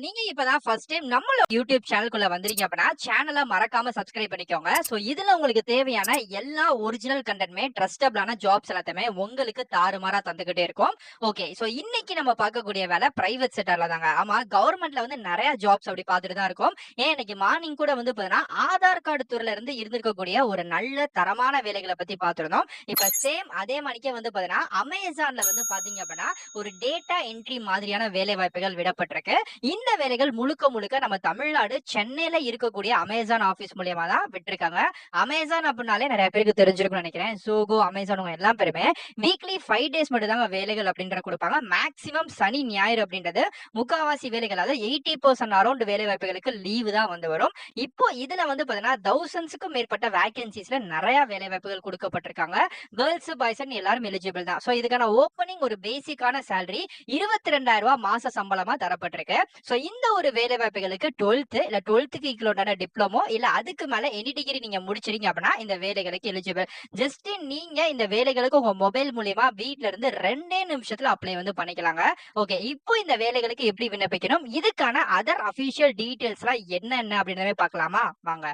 நீங்க இப்பதான் first time நம்மளோட யூடியூப் சேனலுக்குள்ள வந்தீங்க அப்படின்னா சேனலை மறக்காம சப்ஸ்கிரைப் பண்ணிக்கோங்க. சோ இதுல உங்களுக்கு தேவையான எல்லா ஒரிஜினல் கண்டென்ட்மே ட்ரஸ்டபிளான ஜாப்ஸ் எல்லாத்தையுமே உங்களுக்கு தாறுமாறா தந்துகிட்டே இருக்கும். ஓகே, சோ இன்னைக்கு நம்ம பார்க்கக்கூடிய வேலை பிரைவேட் செக்டர்ல தாங்க. ஆமா, கவர்மெண்ட்ல வந்து நிறைய ஜாப்ஸ் அப்படி பார்த்துட்டு தான் இருக்கும். ஏன் இன்னைக்கு மார்னிங் கூட வந்து பாத்தீங்கன்னா ஆதார் கார்டு துறையில இருந்து இருந்திருக்கக்கூடிய ஒரு நல்ல தரமான வேலைகளை பத்தி பார்த்திருந்தோம். இப்ப சேம் அதே மாதிரிக்கே வந்து பாத்தீங்கன்னா அமேசான்ல வந்து பாத்தீங்க அப்படின்னா ஒரு டேட்டா என்ட்ரி மாதிரியான வேலை வாய்ப்புகள் விடப்பட்டிருக்கு. இந்த வேலைகள் முழுக்க முழுக்க நம்ம தமிழ்நாடு சென்னையில இருக்கக்கூடிய அமேசான் ஆபீஸ் மூலியமா தான் விட்டிருக்காங்க. அமேசான் அப்படின்னாலே நிறைய பேருக்கு தெரிஞ்சிருக்கும்னு நினைக்கிறேன். சோகோ, அமேசான் எல்லாரும் பேருமே வீக்லி 5 டேஸ் மட்டும் தாங்க வேலைகள் அப்படின்ற கொடுப்பாங்க. மேக்ஸிமம் சனி ஞாயிறு அப்படின்றது முக்காவாசி வேலைகள், அதாவது 80% அரௌண்ட் வேலை வாய்ப்புகளுக்கு லீவு தான் வந்து வரும். இப்போ இதுல வந்து பாத்தீங்கன்னா தௌசண்ட்ஸ்க்கும் மேற்பட்ட வேகன்சிஸ்ல நிறைய வேலை வாய்ப்புகள் கொடுக்கப்பட்டிருக்காங்க. கேர்ள்ஸ் பாய்ஸ் எல்லாரும் எலிஜிபிள் தான். சோ இதுக்கான ஓப்பனிங் ஒரு பேசிக்கான சேலரி 22,000 ரூபாய் மாச சம்பளமா தரப்பட்டிருக்கு. சோ இந்த ஒரு வேலை வாய்ப்புகளுக்கு 12th இல்ல 12th ஈக்குவலன்டான டிப்ளமோ இல்ல அதுக்கு மேல எனி டிகிரி நீங்க முடிச்சிருக்கீங்க அப்படின்னா இந்த வேலைகளுக்கு எலிஜிபிள். ஜஸ்ட் நீங்க இந்த வேலைகளுக்கு உங்க மொபைல் மூலியமா வீட்ல இருந்து 2 நிமிஷத்துல அப்ளை வந்து பண்ணிக்கலாங்க. ஓகே, இப்போ இந்த வேலைகளுக்கு எப்படி விண்ணப்பிக்கணும், இதுக்கான அதர் அபிஷியல் டீடைல்ஸ்லாம் என்னென்ன அப்படின்றத பார்க்கலாமா வாங்க.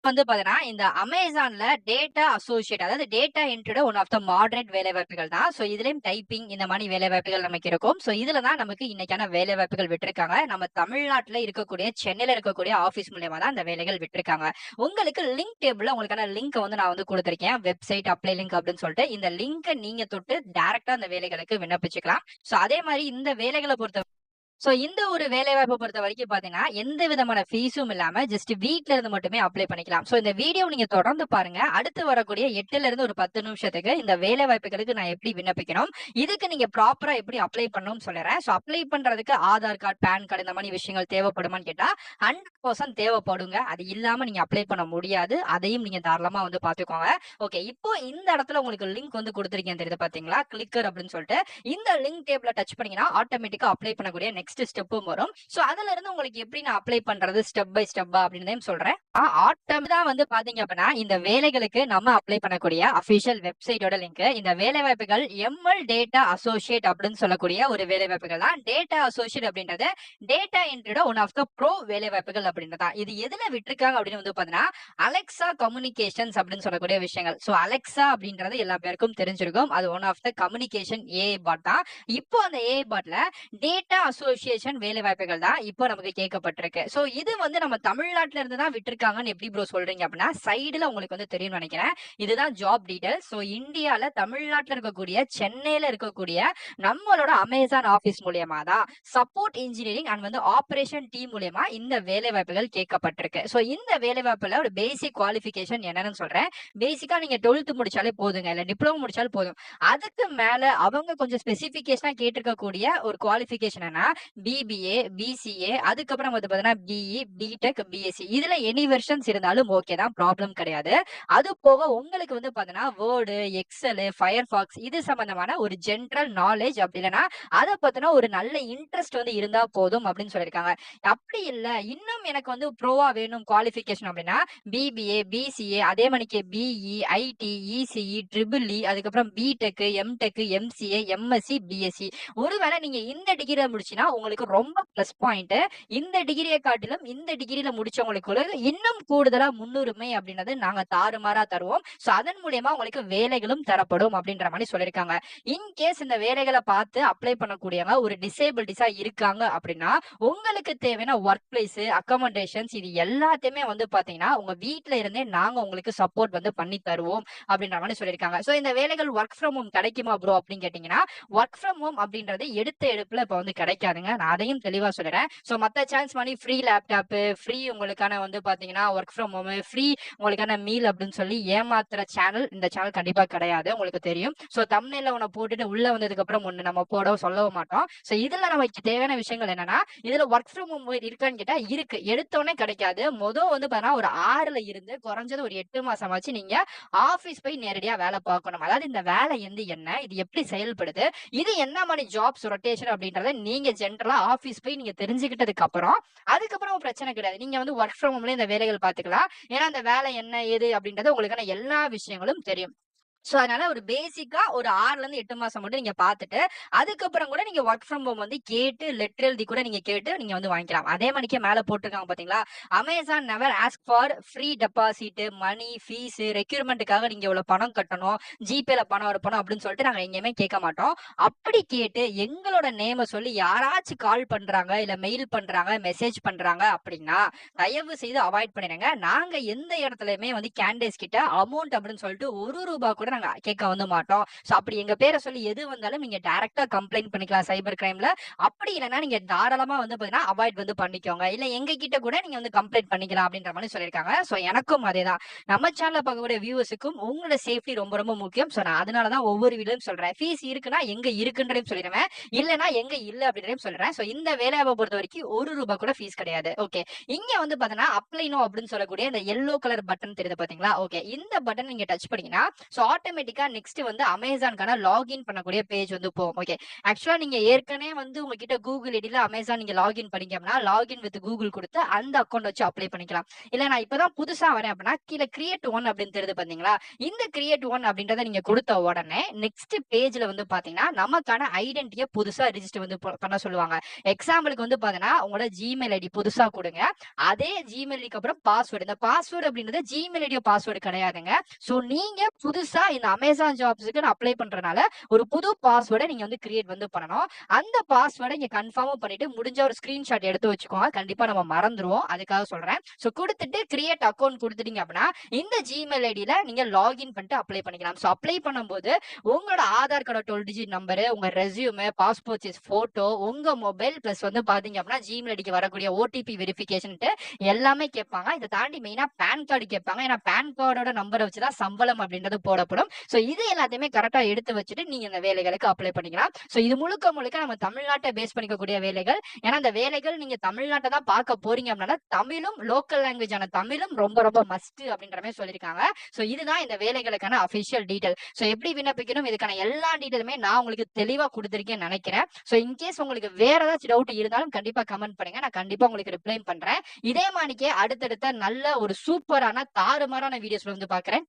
வந்து பாத்தீங்கன்னா இந்த அமேசான்ல டேட்டா அசோசியேட், அதாவது டேட்டா என்ட்ரியோட ஒன் ஆஃப் த மாடரேட் வேலை வாய்ப்புகள் தான். சோ இதுலயும் டைப்பிங் இந்த மாதிரி வேலை வாய்ப்புகள் நமக்கு இருக்கும். சோ இதுல தான் நமக்கு இன்னைக்கான வேலை வாய்ப்புகள் விட்டுருக்காங்க. நம்ம தமிழ்நாட்டுல இருக்கக்கூடிய சென்னையில இருக்கக்கூடிய ஆபீஸ் மூலியமா தான் இந்த வேலைகள் விட்டுருக்காங்க. உங்களுக்கு லிங்க் டேபிள்ல உங்களுக்கான லிங்க் வந்து நான் வந்து கொடுத்திருக்கேன். வெப்சைட் அப்ளை லிங்க் அப்படின்னு சொல்லிட்டு இந்த லிங்கை நீங்க தொட்டு டைரக்டா அந்த வேலைகளுக்கு விண்ணப்பிச்சுக்கலாம். சோ அதே மாதிரி இந்த வேலைகளை பொறுத்த சோ இந்த ஒரு வேலைவாய்ப்பை பொறுத்தவரைக்கும் பாத்தீங்கன்னா, எந்த விதமான ஃபீஸும் இல்லாம ஜஸ்ட் வீட்ல இருந்து மட்டுமே அப்ளை பண்ணிக்கலாம். சோ இந்த வீடியோவ நீங்க தொடர்ந்து பாருங்க. அடுத்து வரக்கூடிய 8ல இருந்து ஒரு 10 நிமிஷத்துக்கு இந்த வேலைவாய்ப்புகளுக்கு நான் எப்படி விண்ணப்பிக்கணும், இதுக்கு நீங்க ப்ராப்பரா எப்படி அப்ளை பண்ணணும்னு சொல்லிறேன். சோ அப்ளை பண்றதுக்கு ஆதார் கார்டு, பான் கார்டு இந்த மாதிரி விஷயங்கள் தேவைப்படுமான்னு கேட்டா 100% தேவைப்படுங்க. அது இல்லாம நீங்க அப்ளை பண்ண முடியாது. அதையும் நீங்க தாராளமா வந்து பாத்துக்கோங்க. ஓகே, இப்போ இந்த இடத்துல உங்களுக்கு லிங்க் வந்து கொடுத்திருக்கேன் தெரியுது பாத்தீங்களா, கிளிக்கர் அப்படின்னு சொல்லிட்டு. இந்த லிங்க் டேப்ல டச் பண்ணீங்கன்னா ஆட்டோமேட்டிக்கா அப்ளை பண்ணக்கூடிய நெக்ஸ்ட் ஸ்டெப்பும் வரும். சோ அதுல இருந்து உங்களுக்கு எப்படி நான் அப்ளை பண்றது ஸ்டெப் பை ஸ்டெப்பா அப்படின்னு சொல்றேன். ஆட்டோமேட்டா வந்து பாத்தீங்க அப்படின்னா இந்த வேலைகளுக்கு நம்ம அப்ளை பண்ணக்கூடிய அபிஷியல் வெப்சைட்டோட லிங்க். இந்த வேலை வாய்ப்புகள் எம்எல் டேட்டா அசோசியேட் அப்படின்னு சொல்லக்கூடிய ஒரு வேலை வாய்ப்புகள் தான். டேட்டா அசோசியேட் அப்படின்றது டேட்டா என்ட்ரியோட ஒன் ஆஃப் த ப்ரோ வேலை வாய்ப்புகள் அப்படின்றதா. இது எதுல விட்டுருக்காங்க அப்படின்னு வந்து பாத்தீங்கன்னா அலெக்சா கம்யூனிகேஷன்ஸ் அப்படின்னு சொல்லக்கூடிய விஷயங்கள். சோ அலெக்சா அப்படின்றது எல்லா பேருக்கும் தெரிஞ்சிருக்கும். அது one of the communication AI bot தான். இப்போ அந்த ஏஐ பாட்ல டேட்டா அசோசியேஷன் வேலை வாய்ப்புகள் தான் இப்போ நமக்கு கேட்கப்பட்டிருக்கு. சோ இது வந்து நம்ம தமிழ்நாட்டுல இருந்து தான் விட்டுருக்காங்கன்னு எப்படி ப்ரோ சொல்றீங்க அப்படின்னா சைடுல உங்களுக்கு வந்து தெரியும்னு நினைக்கிறேன். இதுதான் ஜாப் டீடைல்ஸ். சோ இந்தியால தமிழ்நாட்டுல இருக்கக்கூடிய சென்னையில இருக்கக்கூடிய நம்மளோட அமேசான் ஆபீஸ் மூலியமா தான் சப்போர்ட் இன்ஜினியரிங் அண்ட் வந்து ஆபரேஷன் டீம் மூலியமா இந்த வேலை வாய்ப்புகள் கேட்கப்பட்டிருக்கு. சோ இந்த வேலை வாய்ப்புல ஒரு பேசிக் குவாலிஃபிகேஷன் என்னன்னு சொல்றேன். பேசிக்கா நீங்க 12th முடிச்சாலே போதுங்க, இல்ல டிப்ளமோ முடிச்சாலும் போதும். அதுக்கு மேல அவங்க கொஞ்சம் ஸ்பெசிபிகேஷனா கேட்டிருக்கக்கூடிய ஒரு குவாலிஃபிகேஷன் என்ன, பிபிஏ, பிசிஏ, அதுக்கப்புறம் வந்து பாத்தீங்கன்னா பிஇ, பிடெக், பிஎஸ்சி, இதுல எனி வெர்ஷன்ஸ் இருந்தாலும் ஓகே தான், ப்ராப்ளம் கிடையாது. அது போக உங்களுக்கு வந்து பாத்தீங்கன்னா வேர்டு, எக்ஸல், ஃபயர்பாக்ஸ் இது சம்பந்தமான ஒரு ஜெனரல் நாலேஜ் அப்படி இல்லைன்னா அதை பத்தின ஒரு நல்ல இன்ட்ரெஸ்ட் வந்து இருந்தா போதும் அப்படின்னு சொல்லியிருக்காங்க. அப்படி இல்ல இன்னும் எனக்கு வந்து ப்ரோவா வேணும் குவாலிஃபிகேஷன் அப்படின்னா பிபிஏ, பிசிஏ, அதே மணிக்கு BE, IT, ECE, triple E, அதுக்கப்புறம் BTech, MTech, MCA, MSc, BSc. ஒருவேளை நீங்க இந்த டிகிரியில முடிச்சுன்னா உங்களுக்கு ரொம்ப பிளஸ் பாயிண்ட். இந்த டிகிரியை காட்டிலும் இந்த டிகிரியில முடிச்சவங்களுக்கு இன்னும் கூடுதலா முன்னுரிமை அப்படின்றது நாங்க தாறுமாறா தருவோம். சோ அதன் மூலியமா உங்களுக்கு வேலைகளும் தரப்படும் அப்படின்ற மாதிரி சொல்லியிருக்காங்க. இன்கேஸ் இந்த வேலைகளை பார்த்து அப்ளை பண்ணக்கூடியவங்க ஒரு டிசேபிலிட்டிஸா இருக்காங்க அப்படின்னா உங்களுக்கு தேவையான ஒர்க் பிளேஸ், அக்கமடேஷன்ஸ் இது எல்லாத்தையுமே வந்து பாத்தீங்கன்னா உங்க வீட்ல இருந்தே நாங்க உங்களுக்கு சப்போர்ட் வந்து பண்ணி தருவோம் அப்படின்ற மாதிரி சொல்லியிருக்காங்க. சோ இந்த வேலைகள் ஒர்க் ஃப்ரம் ஹோம் கிடைக்குமா ப்ரோ அப்படின்னு கேட்டீங்கன்னா ஒர்க் ஃப்ரம் ஹோம் அப்படின்றது எடுத்த எடுப்புல இப்ப வந்து கிடைக்காதுங்க. நான் அதையும் தெளிவா சொல்றேன். சோ மத்த சான்ஸ் மாதிரி ஃப்ரீ லேப்டாப், ஃப்ரீ உங்களுக்கான வந்து பாத்தீங்கன்னா ஒர்க் ஃப்ரம் ஹோம், ஃப்ரீ உங்களுக்கான மீல் அப்படின்னு சொல்லி ஏமாத்துற சேனல் இந்த சேனல் கண்டிப்பா கிடையாது, உங்களுக்கு தெரியும். சோ தம்ப்நெயில்ல உன்னை போட்டுட்டு உள்ள வந்ததுக்கு அப்புறம் ஒண்ணு நம்ம போட சொல்லவும் மாட்டோம். சோ இதுல நமக்கு தேவையான விஷயங்கள் என்னன்னா இதுல ஒர்க் ஃப்ரம் ஹோம் இருக்கான்னு கேட்டா இருக்கு, எடுத்தோடனே கிடைக்காது. வந்து பாத்தீங்கன்னா ஒரு 6ல இருந்து குறைஞ்சது ஒரு 8 மாசமாச்சு நீங்க ஆபீஸ் போய் நேரடியா வேலை பார்க்கணும். அதாவது இந்த வேலை என்ன, இது எப்படி செயல்படுது, இது என்ன மாதிரி ஜாப்ஸ் ரொட்டேஷன் அப்படின்றத நீங்க ஜென்ரலா ஆபீஸ் போய் நீங்க தெரிஞ்சுக்கிட்டதுக்கு அப்புறம் அதுக்கப்புறம் பிரச்சனை கிடையாது. நீங்க வந்து ஒர்க் ஃப்ரம் ஹோம்ல இந்த வேலைகள் பாத்துக்கலாம். ஏன்னா அந்த வேலை என்ன ஏது அப்படின்றது உங்களுக்கான எல்லா விஷயங்களும் தெரியும். சோ, அதனால ஒரு பேசிக்கா ஒரு 6லருந்து 8 மாசம் மட்டும் நீங்க பார்த்துட்டு, அதுக்கப்புறம் கூட நீங்க வொர்க் ஃப்ரம் ஹோம் வந்து கேட்டு லெட்டர் எழுதி கூட நீங்க கேட்டு நீங்க வந்து வாங்கிக்கலாம். அதே மாணிக்கே மேல போட்டுருக்காங்க பார்த்தீங்களா? Amazon never ask for free deposit, money, fees, ரெக்யூர்மென்ட்க்காக நீங்க இவ்வளவு பணம் கட்டணும். ஜிபேல பணம் அனுப்பணும் அப்படின்னு சொல்லிட்டு நாங்க எங்கேயுமே கேட்க மாட்டோம். அப்படி கேட்டு எங்களோட நேம சொல்லி யாராச்சும் கால் பண்றாங்க, இல்ல மெயில் பண்றாங்க, மெசேஜ் பண்றாங்க அப்படின்னா, தயவு செய்து அவாய்ட் பண்ணிடுங்க. நாங்க எந்த இடத்துலயுமே வந்து கேண்டிடேட்ஸ் கிட்ட அமௌண்ட் அப்படின்னு சொல்லிட்டு ரூ. 1 கூட நாங்க கேட்க வந்து மாட்டோம். சோ அப்படி எங்க பேர சொல்லி எது வந்தாலும் நீங்க டைரக்ட்டா கம்ப்ளைண்ட் பண்ணிக்கலாம் சைபர் கிரைம்ல. அப்படி இல்லன்னா நீங்க தாராளமா வந்து பாத்தீங்கன்னா அவாய்ட் வந்து பண்ணிக்கோங்க. இல்ல எங்க கிட்ட கூட நீங்க வந்து கம்ப்ளைண்ட் பண்ணிக்கலாம் அப்படின்ற மாரி சொல்லியிருக்காங்க. சோ எனக்கும் அதேதான். நம்ம சேனல்ல பார்க்கக்கூடிய வியூவர்ஸுக்கும் உங்களோட சேஃப்டி ரொம்ப ரொம்ப முக்கியம். சோ நான் அதனால தான் ஒவ்வொரு வீடியோலயும் சொல்றேன். ஃபீஸ் இருக்குன்னா எங்க இருக்குன்றதையும் சொல்லிடுவேன். இல்லன்னா எங்க இல்ல அப்படின்றதையும் சொல்றேன். சோ இந்த வேலைவாய்ப்ப பொறுத்தவரைக்கும் ரூ. 1 கூட ஃபீஸ் கிடையாது. ஓகே. இங்க வந்து பாத்தீங்கன்னா அப்ளை நோ அப்படின்னு சொல்லக்கூடிய இந்த எல்லோ கலர் பட்டன் தெரியுது பாத்தீங்களா? ஓகே. இந்த பட்டன் நீங்க டச் பண்ணீங்கன்னா, சோ ஆட்டோமேட்டிக்கா நெக்ஸ்ட் வந்து அமேசான்க்கான லாகின் பண்ணக்கூடிய பேஜ் வந்து போகும். ஓகே. ஆக்சுவலா நீங்க ஏற்கனவே வந்து உங்ககிட்ட கூகுள் ஐடில அமேசான் நீங்க லாகின் பண்ணீங்க அப்படின்னா, லாகின் வித் கூகுள் குடுத்து அந்த அக்கவுண்ட் வச்சு அப்ளை பண்ணிக்கலாம். இல்ல நான் இப்பதான் புதுசா வரேன் அப்படின்னா, கீழ கிரியேட் ஒன் அப்படின்னு தெரியுது பாத்தீங்களா? இந்த கிரியேட் ஒன் அப்படின்றத நீங்க குடுத்த உடனே நெக்ஸ்ட் பேஜ்ல வந்து பாத்தீங்கன்னா, நமக்கான ஐடென்டிட்டிய புதுசா ரிஜிஸ்டர் வந்து பண்ண சொல்லுவாங்க. எக்ஸாம்பிளுக்கு வந்து பாத்தீங்கன்னா, உங்களோட ஜிமெயில் ஐடி புதுசா குடுங்க. அதே ஜிமெயில் ஐடிக்கு அப்புறம் பாஸ்வேர்ட். இந்த பாஸ்வேர்ட் அப்படின்றது ஜிமெயில் ஐடியோ பாஸ்வேர்ட் கிடையாதுங்க. சோ நீங்க புதுசா இந்த அமேசான் ஜாப்ஸ்க்கு நான் அப்ளை பண்றனால ஒரு புது பாஸ்வேர்ட நீங்க வந்து கிரியேட் வந்து பண்ணணும். அந்த பாஸ்வேர்ட இங்க கன்ஃபார்மும் பண்ணிட்டு முடிஞ்ச ஒரு ஸ்கிரீன்ஷாட் எடுத்து வச்சுக்கோங்க. கண்டிப்பா நம்ம மறந்துருவோம். அதுக்காக சொல்றேன். சோ குடுத்துட்டு கிரியேட் அக்கவுண்ட் குடுத்துட்டீங்க அப்படின்னா, இந்த ஜிமெயில் ஐடில நீங்க லாகின் பண்ணிட்டு அப்ளை பண்ணிக்கலாம். சோ அப்ளை பண்ணும்போது உங்களோட ஆதார் கார்டோட 12 டிஜிட் நம்பரு, உங்க ரெஸ்யூம், பாஸ்போர்ட் சைஸ் போட்டோ, உங்க மொபைல் பிளஸ் வந்து பாத்தீங்க அப்படின்னா ஜிமெயில் ஐடிக்கு வரக்கூடிய ஓடிபி வெரிஃபிகேஷன்ட்டு எல்லாமே கேட்பாங்க. இத தாண்டி மெயினா பான் கார்டு கேட்பாங்க. ஏன்னா பான் கார்டோட நம்பர வச்சு தான் சம்பளம் அப்படின்றது போடப்படும். சோ இது எல்லாத்தையுமே கரெக்ட்டா எடுத்து வச்சுட்டு நீங்க இந்த வேலைகளுக்கு அப்ளை பண்ணிக்கலாம். சோ இது முழுக்க முழுக்க நம்ம தமிழ்நாட்ட பேஸ் பண்ணிக்கக்கூடிய வேலைகள். ஏன்னா அந்த வேலைகள் நீங்க தமிழ்நாட்ட தான் பார்க்க போறீங்க அப்படின்னா, தமிழும் லோக்கல் லாங்குவேஜ் ஆன தமிழும் ரொம்ப ரொம்ப மஸ்ட் அப்படின்ற மாரி சொல்லியிருக்காங்க. சோ இதுதான் இந்த வேலைகளுக்கான அபிஷியல் டீடைல். சோ எப்படி விண்ணப்பிக்கணும் இதுக்கான எல்லா டீடைலுமே நான் உங்களுக்கு தெளிவா குடுத்திருக்கேன்னு நெனைக்கிறேன். சோ இன் கேஸ் உங்களுக்கு வேற ஏதாச்சும் டவுட் இருந்தாலும் கண்டிப்பா கமெண்ட் பண்ணுங்க. நான் கண்டிப்பா உங்களுக்கு ரிப்ளை பண்றேன். இதே மாணிக்கே அடுத்தடுத்த நல்ல ஒரு சூப்பரான தாறுமாறான வீடியோஸ்ல வந்து பார்க்குறேன்.